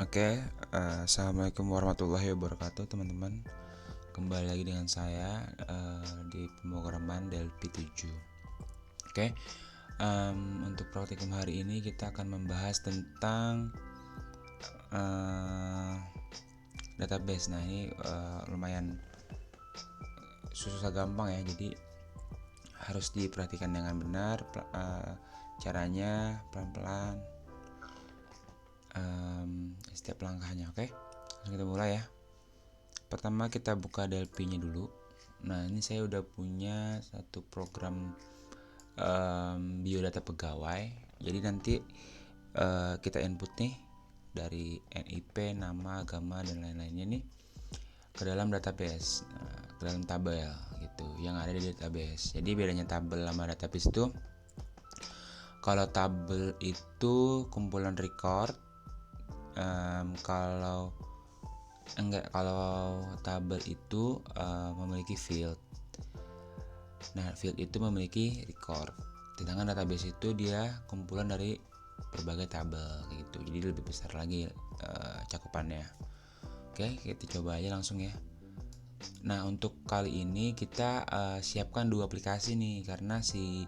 Oke, assalamualaikum warahmatullahi wabarakatuh, teman-teman. Kembali lagi dengan saya di pemrograman Delphi 7. Oke, untuk praktikum hari ini kita akan membahas tentang database. Nah, ini lumayan susah gampang ya, jadi harus diperhatikan dengan benar caranya, pelan-pelan setiap langkahnya. Oke, langsung kita mulai ya. Pertama kita buka Delphi-nya dulu. Nah, ini saya udah punya satu program biodata pegawai. Jadi nanti kita input nih dari NIP, nama, agama, dan lain-lainnya nih ke dalam database, ke dalam tabel gitu yang ada di database. Jadi bedanya tabel sama database itu, kalau tabel itu kumpulan record, kalau tabel itu memiliki field. Nah, field itu memiliki record. Sedangkan database itu dia kumpulan dari berbagai tabel gitu. Jadi lebih besar lagi cakupannya. Oke, kita coba aja langsung ya. Nah, untuk kali ini kita siapkan dua aplikasi nih, karena si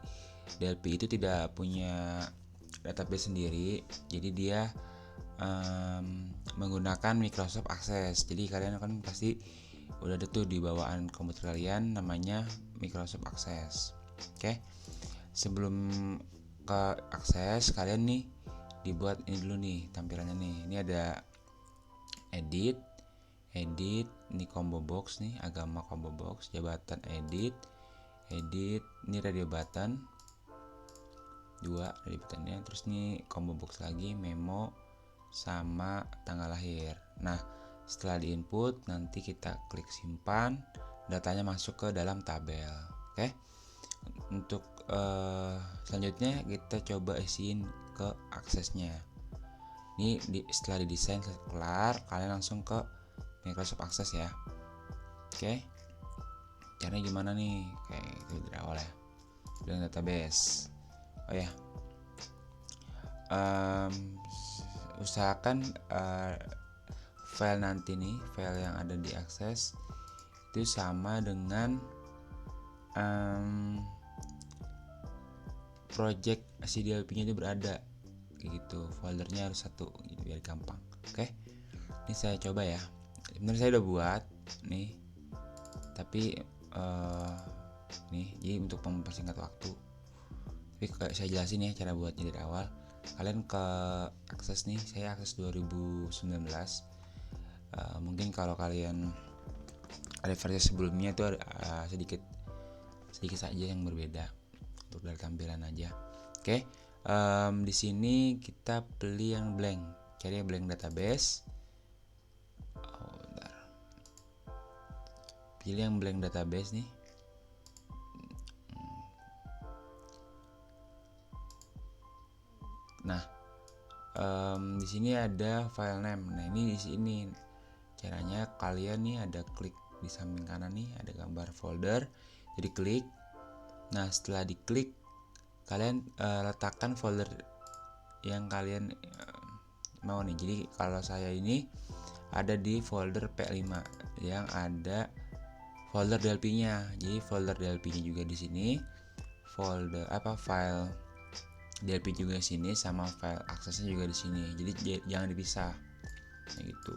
Delphi itu tidak punya database sendiri. Jadi dia menggunakan Microsoft Access. Jadi kalian kan pasti udah ada tuh di bawaan komputer kalian namanya Microsoft Access. Oke, sebelum ke Access, kalian nih dibuat ini dulu nih tampilannya nih. Ini ada edit, ini combo box nih, agama combo box, jabatan edit, ini radio button, dua radio buttonnya, terus nih combo box lagi, memo, sama tanggal lahir. Nah, setelah diinput nanti kita klik simpan, datanya masuk ke dalam tabel. Oke, untuk selanjutnya kita coba isiin ke aksesnya. Ini setelah didesain kelar, kalian langsung ke Microsoft Access ya. Oke, caranya gimana nih? Kayak itu dari awal ya, dengan database. Oh ya, usahakan file nanti nih, file yang ada di akses itu sama dengan project CDLP-nya itu berada gitu, foldernya harus satu gitu biar gampang. Oke, ini saya coba ya. Sebenarnya saya udah buat nih, tapi nih jadi untuk mempersingkat waktu. Tapi kayak saya jelasin ya cara buatnya dari awal. Kalian ke akses nih, saya akses 2019. Mungkin kalau kalian ada versi sebelumnya itu sedikit saja yang berbeda untuk dari tampilan aja. Oke, di sini kita pilih yang blank, cari blank database. Bentar. Pilih yang blank database nih. Nah, di sini ada file name. Nah, ini di sini caranya, kalian nih ada klik di samping kanan nih ada gambar folder, jadi klik. Nah, setelah diklik kalian letakkan folder yang kalian mau nih. Jadi kalau saya ini ada di folder P5 yang ada folder Delphi-nya. Jadi folder Delphi-nya juga di sini, folder file Delphi juga di sini, sama file aksesnya juga di sini. Jadi jangan dipisah, gitu.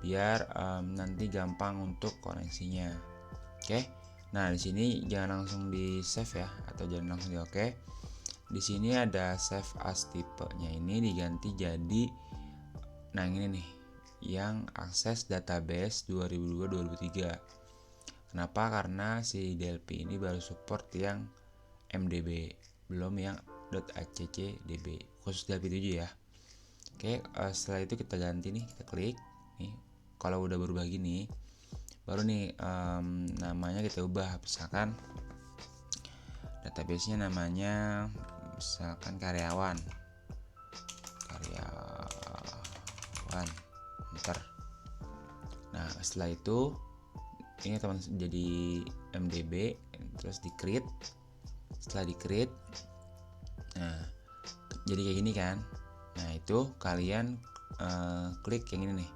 Biar nanti gampang untuk koneksinya. Oke. Nah, di sini jangan langsung di save ya, atau jangan langsung di oke. Di sini ada save as tipenya, ini diganti jadi ini nih, yang akses database 2002-2003. Kenapa? Karena si Delphi ini baru support yang MDB, belum yang .accdb, khusus Delphi 7 ya. Oke, setelah itu kita ganti nih, kita klik nih. Kalau udah berubah gini, baru nih namanya kita ubah. Misalkan database-nya namanya misalkan karyawan. Ntar. Nah, setelah itu ini teman jadi MDB, terus di create. Setelah di create, nah jadi kayak gini kan. Nah, itu kalian klik yang ini nih,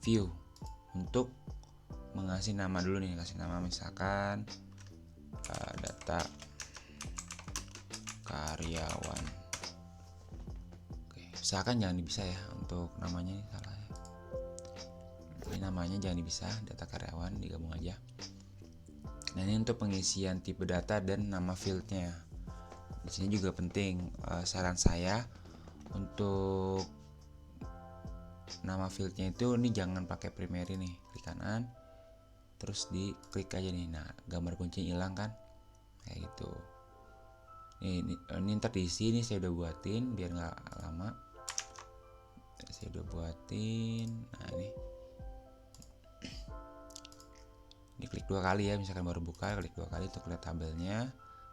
view, untuk mengasih nama dulu nih, kasih nama misalkan data karyawan. Oke, usahakan jangan dipisah ya, untuk namanya ini salah ya. Ini namanya jangan dipisah, data karyawan digabung aja. Nah, ini untuk pengisian tipe data dan nama fieldnya. Di sini juga penting, saran saya untuk nama fieldnya itu ini jangan pakai primary nih, klik kanan terus diklik aja nih. Nah, gambar kunci hilang kan, kayak gitu. Ini ntar diisi, ini saya udah buatin biar nggak lama. Saya udah buatin. Nah, ini klik 2 kali ya, misalkan baru buka klik 2 kali untuk lihat tabelnya,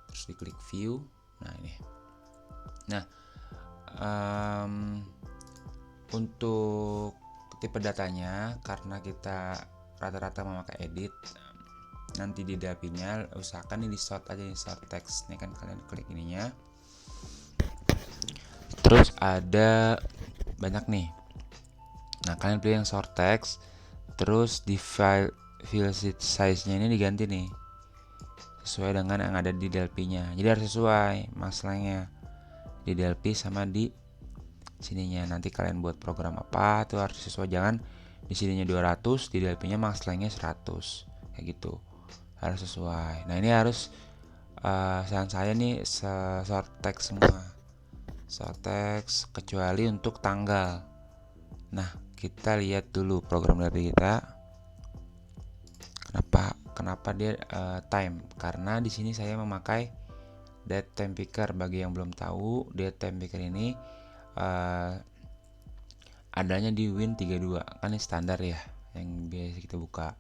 terus diklik view. Nah, ini. Nah, untuk tipe datanya, karena kita rata-rata memakai edit, nanti di dapilnya usahakan ini di sort aja, di sort text nih kan, kalian klik ininya, terus ada banyak nih. Nah, kalian pilih yang sort text, terus di file size nya ini diganti nih sesuai dengan yang ada di DLP-nya. Jadi harus sesuai masalahnya di DLP sama di sininya. Nanti kalian buat program apa tuh harus sesuai, jangan di sininya 200, di DLP-nya masalahnya 100, kayak gitu. Harus sesuai. Nah, ini harus saran saya nih sort text semua. Sort text kecuali untuk tanggal. Nah, kita lihat dulu program DLP kita. Kenapa dia time? Karena di sini saya memakai date time picker. Bagi yang belum tahu, date time picker ini adanya di Win32. Kan ini standar ya yang biasa kita buka.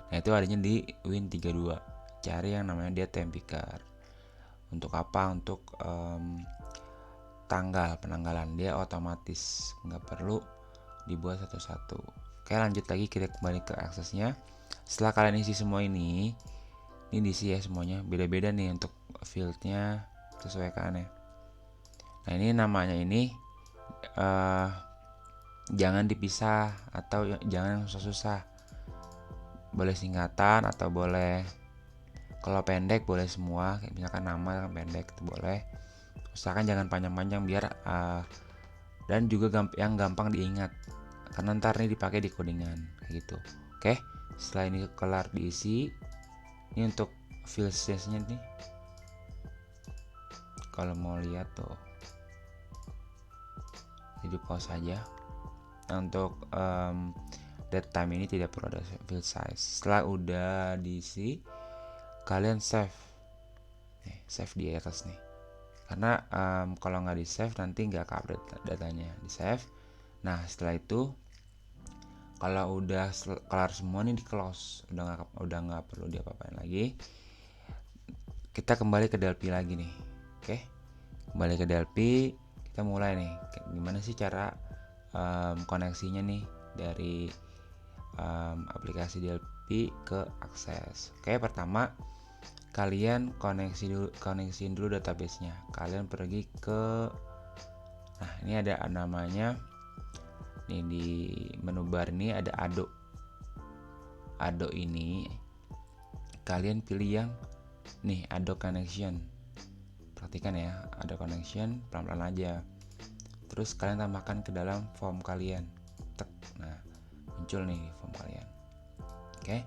Nah, itu adanya di Win32. Cari yang namanya date time picker. Untuk apa? Untuk penanggalan. Dia otomatis, nggak perlu dibuat satu-satu. Oke, lanjut lagi, kita kembali ke aksesnya. Setelah kalian isi semua ini diisi ya semuanya, beda-beda nih untuk fieldnya, sesuaikan ya. Nah, ini namanya ini jangan dipisah atau jangan susah-susah. Boleh singkatan atau boleh, kalau pendek boleh semua, kayak misalkan nama pendek itu boleh. Usahakan jangan panjang-panjang biar dan juga yang gampang diingat, karena ntar nih dipakai di codingan kayak gitu. Oke, setelah ini kelar diisi, ini untuk field size-nya nih. Kalau mau lihat tuh, jadi pause aja. Nah, untuk date time ini tidak perlu ada field size. Setelah udah diisi, kalian save. Save di atas nih. Karena kalau nggak di save nanti nggak update datanya. Di save. Nah, setelah itu kalau udah kelar semua nih, di close, udah nggak perlu diapa-apain lagi. Kita kembali ke DLP lagi nih. Oke, kembali ke DLP, kita mulai nih. Gimana sih cara koneksinya nih dari aplikasi DLP ke akses. Oke, pertama kalian koneksiin dulu database-nya. Kalian pergi ke, nah ini ada namanya nih, di menu bar ini ada Ado ini kalian pilih yang nih, Ado connection. Perhatikan ya, Ado connection, pelan-pelan aja. Terus kalian tambahkan ke dalam form kalian. Nah, muncul nih form kalian. Oke.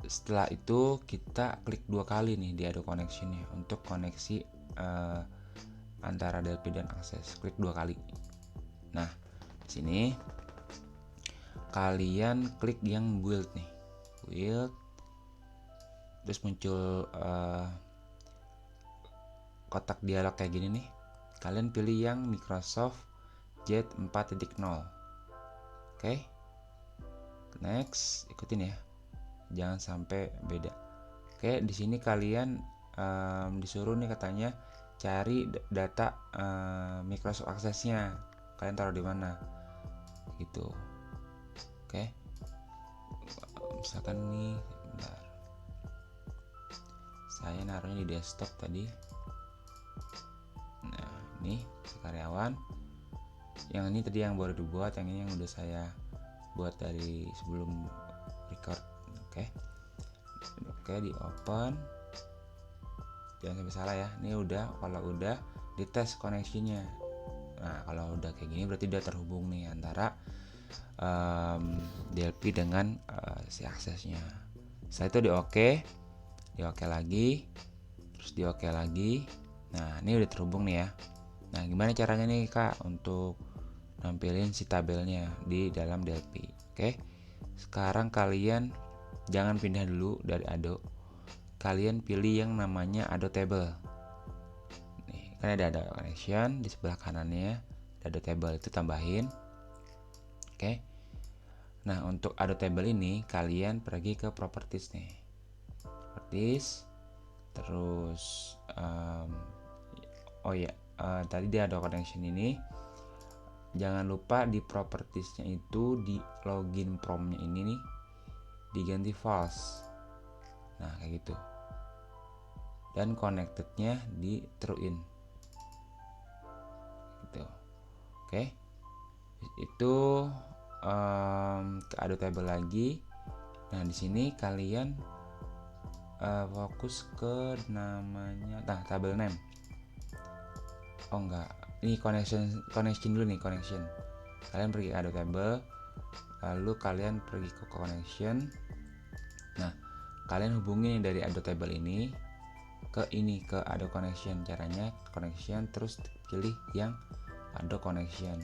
Setelah itu kita klik 2 kali nih di Ado connection-nya untuk koneksi antara DLP dan akses. Klik 2 kali. Nah, di sini kalian klik yang build nih. Build. Terus muncul kotak dialog kayak gini nih. Kalian pilih yang Microsoft Jet 4.0. Oke. Next, ikutin ya. Jangan sampai beda. Oke, di sini kalian disuruh nih katanya cari data Microsoft Access-nya. Kalian taruh di mana? Gitu. Oke. Misalkan nih, bentar. Saya naruhnya di desktop tadi. Nah, ini karyawan. Yang ini tadi yang baru dibuat, yang ini yang udah saya buat dari sebelum record. Oke, di open, jangan sampai salah ya. Ini udah, kalau udah dites koneksinya. Nah, kalau udah kayak gini berarti udah terhubung nih antara DLP dengan si aksesnya. Setelah itu di oke lagi, terus di oke lagi. Nah, ini udah terhubung nih ya. Nah, gimana caranya nih Kak untuk nampilin si tabelnya di dalam DLP? Oke, sekarang kalian jangan pindah dulu dari Ado. Kalian pilih yang namanya Ado Table. Nih, kan ada connection di sebelah kanannya, ada Ado Table, itu tambahin. Oke. Nah, untuk Ado Table ini kalian pergi ke properties nih. Properties. Terus tadi di Ado connection ini jangan lupa di propertiesnya itu di login promnya ini nih diganti false. Nah, kayak gitu. Dan connectednya di true in. Gitu. Oke. Itu ke Ado Table lagi. Nah, di sini kalian fokus ke namanya, table name. Oh enggak, ini connection dulu nih, connection. Kalian pergi ke Ado Table, lalu kalian pergi ke connection. Nah, kalian hubungi dari Ado Table ini ke Ado Connection. Caranya connection, terus pilih yang Ado Connection.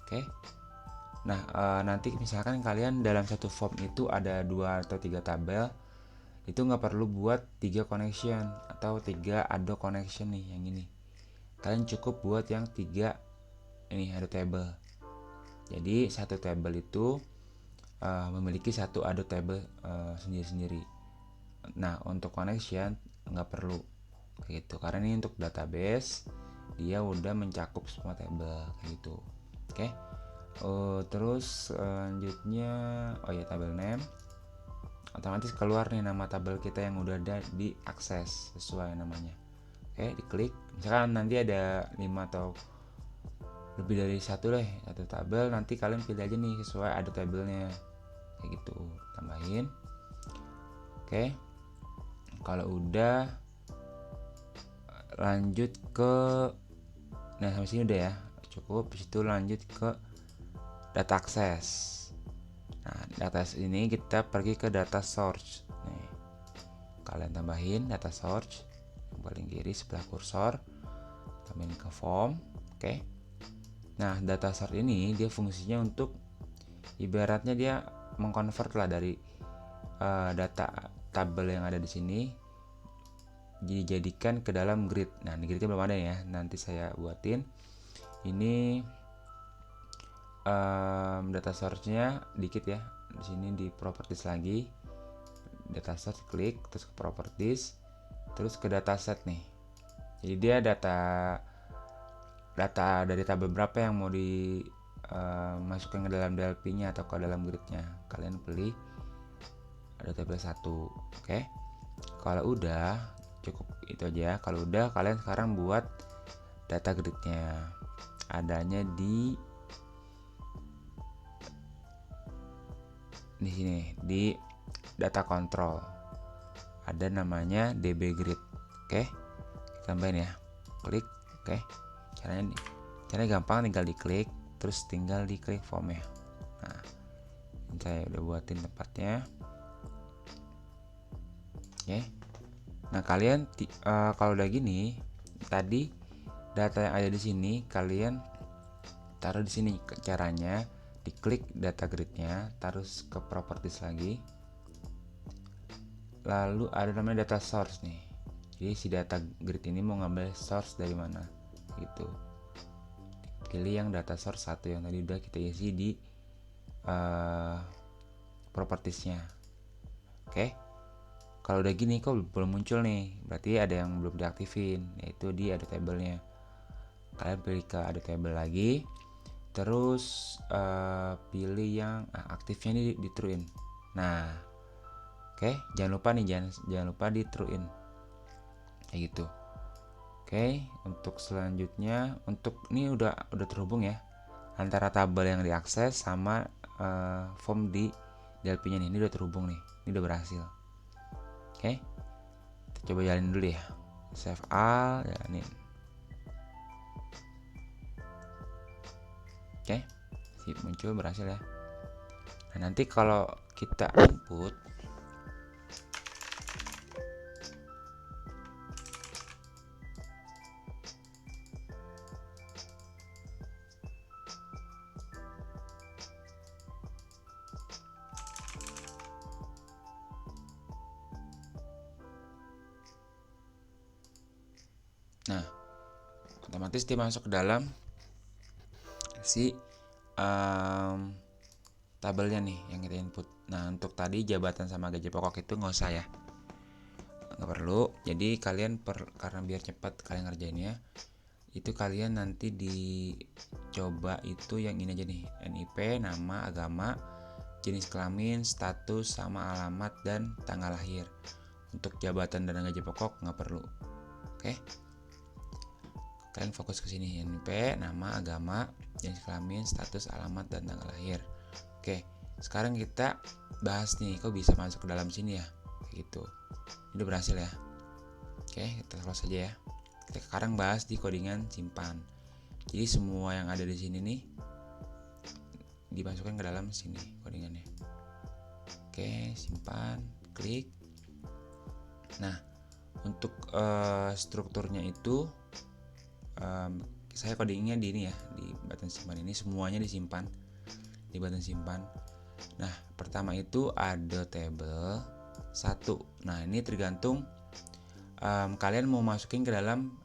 Oke. Nah, nanti misalkan kalian dalam satu form itu ada 2 atau 3 tabel, itu nggak perlu buat 3 connection atau 3 Ado Connection nih, yang ini. Kalian cukup buat yang 3 ini Ado Table. Jadi satu table itu memiliki satu Ado Table sendiri-sendiri. Nah, untuk connection nggak perlu kayak gitu, karena ini untuk database, dia udah mencakup semua table kayak gitu. Oke. Terus selanjutnya table name, otomatis keluar nih nama tabel kita yang udah ada di akses sesuai namanya. Oke, diklik. Misalkan nanti ada 5 atau lebih dari satu tabel, nanti kalian pilih aja nih sesuai Ado tabelnya kayak gitu, tambahin. Oke, kalau udah lanjut ke, nah sampai sini udah ya cukup. Situ lanjut ke data access. Nah, data ini kita pergi ke data source nih. Kalian tambahin data source yang paling kiri sebelah kursor, tambahin ke form. Oke. Nah, data source ini dia fungsinya untuk ibaratnya dia mengkonvert lah dari data tabel yang ada di sini dijadikan ke dalam grid. Nah, ini gridnya belum ada ya, nanti saya buatin. Ini data source-nya dikit ya. Di sini di properties lagi, data source, klik terus ke properties, terus ke dataset nih. Jadi dia data dari tabel berapa yang mau dimasukkan ke dalam DLP-nya atau ke dalam grid-nya. Kalian pilih ada tabel 1. Oke. Kalau udah cukup itu aja. Kalau udah, kalian sekarang buat data grid-nya. Adanya di sini di data control. Ada namanya DB grid. Oke. Kita tambahin ya. Klik. Oke. Caranya gampang, tinggal diklik terus tinggal diklik form-nya. Nah, saya udah buatin tempatnya. Oke. Nah, kalian kalau udah gini, tadi data yang ada di sini kalian taruh di sini. Caranya diklik data grid-nya, terus ke properties lagi. Lalu ada namanya data source nih. Jadi si data grid ini mau ngambil source dari mana gitu. Pilih yang data source 1 yang tadi udah kita isi di propertiesnya. Oke. Kalau udah gini kok belum muncul nih, berarti ada yang belum diaktifin, yaitu di Ado Table-nya. Kalian pilih ke Ado Table lagi, terus pilih yang aktifnya ini di true in. Nah, oke, jangan lupa di true in kayak gitu. Oke, untuk selanjutnya, untuk ini udah terhubung ya. antara tabel yang diakses sama form di DLP-nya nih. Ini udah terhubung nih, ini udah berhasil. Oke, kita coba jalanin dulu ya. Save all, jalanin. Oke, sip, muncul, berhasil ya. Nah, nanti kalau kita input, nah otomatis dia masuk ke dalam si tabelnya nih yang kita input. Nah, untuk tadi jabatan sama gaji pokok itu nggak usah ya, nggak perlu. Jadi kalian karena biar cepat kalian ngerjainnya, itu kalian nanti dicoba itu yang ini aja nih, NIP, nama, agama, jenis kelamin, status, sama alamat dan tanggal lahir. Untuk jabatan dan gaji pokok nggak perlu. Oke, kalian fokus ke sini, NIP, nama, agama, jenis kelamin, status, alamat dan tanggal lahir. Oke, sekarang kita bahas nih, kok bisa masuk ke dalam sini ya, kayak gitu. Ini udah berhasil ya. Oke, kita close aja ya. Kita sekarang bahas di codingan simpan. Jadi semua yang ada di sini nih dimasukkan ke dalam sini codingannya. Oke, simpan, klik. Nah, untuk strukturnya itu saya codingnya di ini ya, di button simpan ini semuanya disimpan di button simpan. Nah, pertama itu ada table 1. Nah, ini tergantung kalian mau masukin ke dalam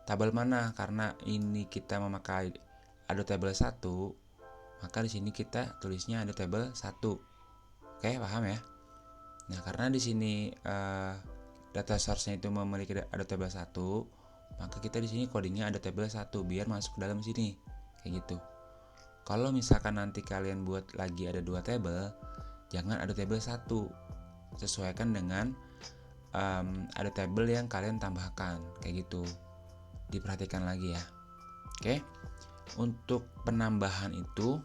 tabel mana. Karena ini kita memakai ada table 1, maka di sini kita tulisnya ada table 1. Oke, paham ya? Nah, karena di sini data source-nya itu memiliki ada table 1, maka kita di sini codingnya ada table 1 biar masuk ke dalam sini. Kayak gitu. Kalau misalkan nanti kalian buat lagi ada 2 table, jangan ada table 1. Sesuaikan dengan ada table yang kalian tambahkan, kayak gitu. Diperhatikan lagi ya. Oke. Untuk penambahan itu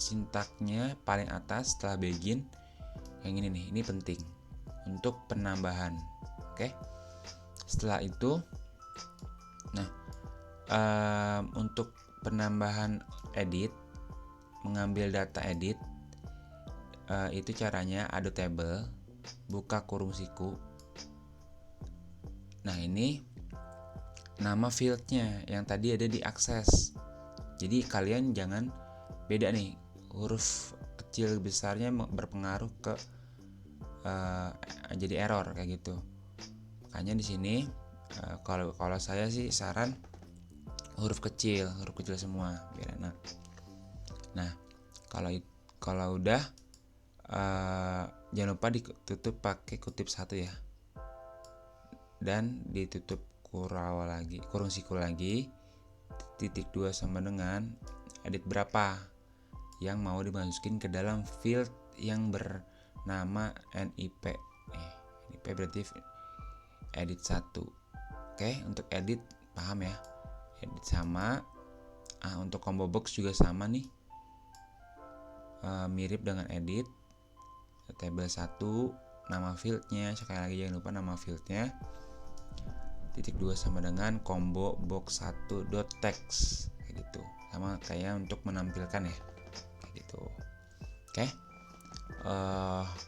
sintaknya paling atas setelah begin yang ini nih, ini penting untuk penambahan. Oke. Setelah itu, nah untuk penambahan edit, mengambil data edit, itu caranya ada table, buka kurung siku. Nah, ini nama fieldnya yang tadi ada di akses. Jadi kalian jangan beda nih, huruf kecil besarnya berpengaruh ke jadi error kayak gitu. Makanya di sini kalau saya sih saran huruf kecil semua biar enak. Nah, kalau udah jangan lupa ditutup pakai kutip 1 ya, dan ditutup kurung siku lagi, titik 2 sama dengan edit berapa yang mau dimasukin ke dalam field yang bernama NIP. NIP berarti edit 1. Oke, untuk edit paham ya, edit sama. Untuk combo box juga sama nih, mirip dengan edit. Table 1, nama fieldnya, sekali lagi jangan lupa nama fieldnya, titik 2 sama dengan combo box 1.text, kayak gitu. Sama kayak untuk menampilkan ya, kayak gitu. Oke.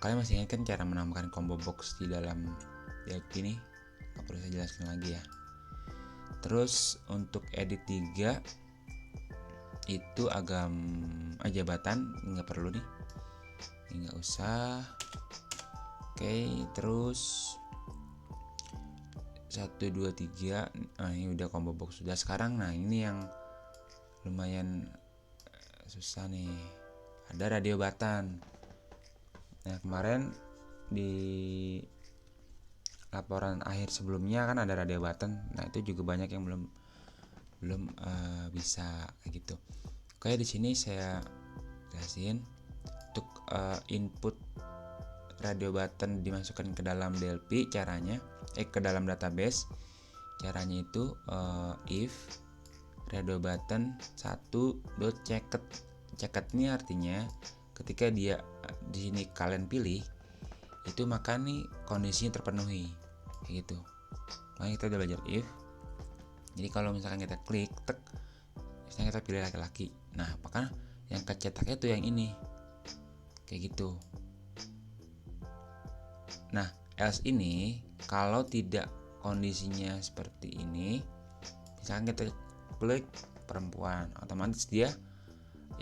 Kalian masih ingat kan cara menambahkan combo box di dalam DLP ini? Gak perlu saya jelaskan lagi ya. Terus untuk edit 3 itu jabatan nggak perlu nih, ini nggak usah. Oke, terus 1, 2, 3, ini udah combo box sudah. Sekarang nah ini yang lumayan susah nih, ada radio button. Nah, kemarin di laporan akhir sebelumnya kan ada radio button. Nah, itu juga banyak yang belum bisa kayak gitu. Oke, di sini saya jelasin untuk input radio button dimasukkan ke dalam DLP caranya, ke dalam database. Caranya itu if radio button 1.checked. Checked ini artinya ketika dia di sini kalian pilih itu maka nih kondisinya terpenuhi kayak gitu. Makanya kita udah belajar if. Jadi kalau misalkan kita klik tek, misalnya kita pilih laki-laki, nah maka yang kecetaknya itu yang ini kayak gitu. Nah else ini kalau tidak kondisinya seperti ini, misalkan kita klik perempuan, otomatis dia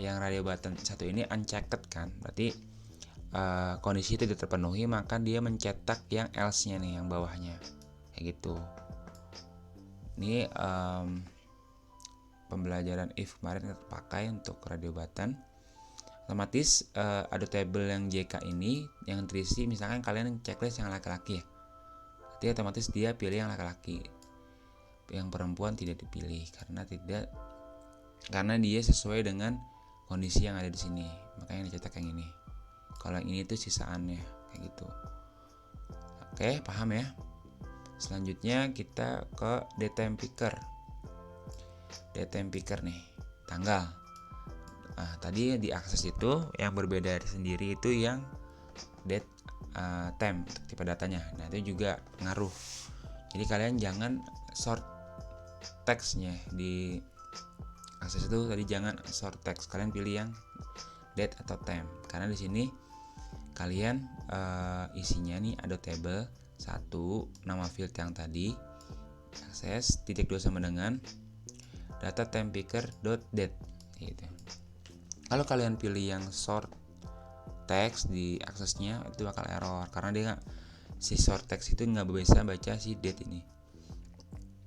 yang radio button 1 ini unchecked kan, berarti kondisi itu tidak terpenuhi, maka dia mencetak yang else-nya nih, yang bawahnya kayak gitu. Ini pembelajaran if kemarin terpakai untuk radio button. Otomatis ada table yang JK ini yang terisi, misalkan kalian checklist yang laki-laki ya, jadi otomatis dia pilih yang laki-laki, yang perempuan tidak dipilih karena dia sesuai dengan kondisi yang ada di sini, makanya dicetak yang ini. Kalau yang ini tuh sisaannya kayak gitu. Oke, paham ya? Selanjutnya kita ke datetime picker. Datetime picker nih, tanggal. Nah, tadi di akses itu yang berbeda sendiri itu yang date time untuk tipe datanya. Nah, itu juga ngaruh. Jadi kalian jangan sort teksnya di akses itu, tadi jangan sort text, kalian pilih yang date atau time, karena di sini kalian isinya nih ada table 1 nama field yang tadi akses titik 2 sama dengan data time picker date gitu. Kalau kalian pilih yang sort text di aksesnya itu bakal error karena dia si sort text itu nggak bisa baca si date ini.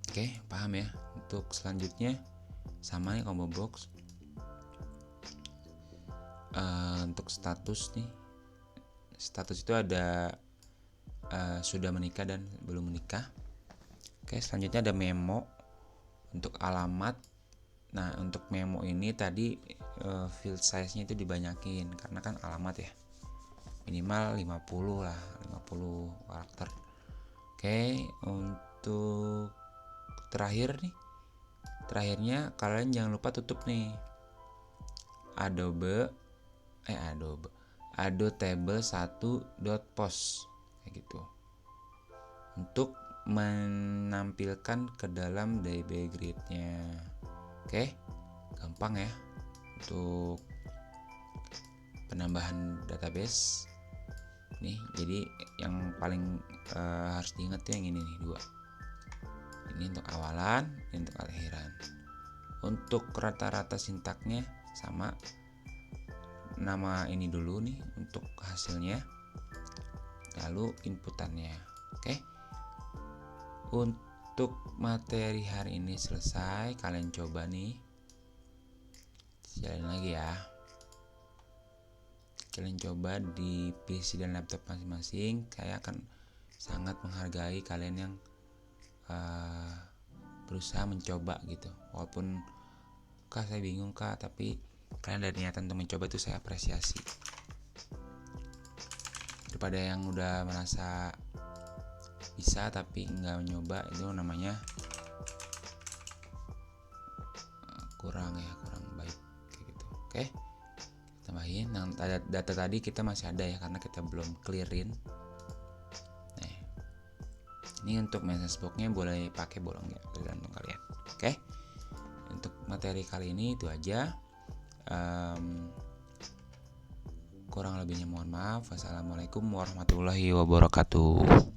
Oke, paham ya? Untuk selanjutnya sama nih combo box. Untuk status nih, status itu ada sudah menikah dan belum menikah. Oke, selanjutnya ada memo untuk alamat. Nah, untuk memo ini tadi field size-nya itu dibanyakin karena kan alamat ya, minimal 50 lah, 50 karakter. Oke, untuk terakhirnya kalian jangan lupa tutup nih Adobe table 1.post kayak gitu untuk menampilkan ke dalam DB grid-nya. Oke, gampang ya untuk penambahan database nih. Jadi yang paling harus diingat tuh yang ini nih, 2 ini untuk awalan, ini untuk akhiran. Untuk rata-rata sintaknya sama, nama ini dulu nih untuk hasilnya, lalu inputannya. Oke, untuk materi hari ini selesai. Kalian coba nih, jalanin lagi ya. Kalian coba di PC dan laptop masing-masing. Saya akan sangat menghargai kalian yang berusaha mencoba gitu, walaupun kak saya bingung kak, tapi kalian ada niatan untuk mencoba, itu saya apresiasi. Daripada yang udah merasa bisa tapi nggak mencoba, itu namanya kurang baik kayak gitu. Oke, tambahin yang data tadi kita masih ada ya, karena kita belum clearin. Ini untuk message box-nya boleh pakai, boleh enggak, tergantung kalian. Oke, untuk materi kali ini itu aja. Kurang lebihnya mohon maaf. Wassalamualaikum warahmatullahi wabarakatuh.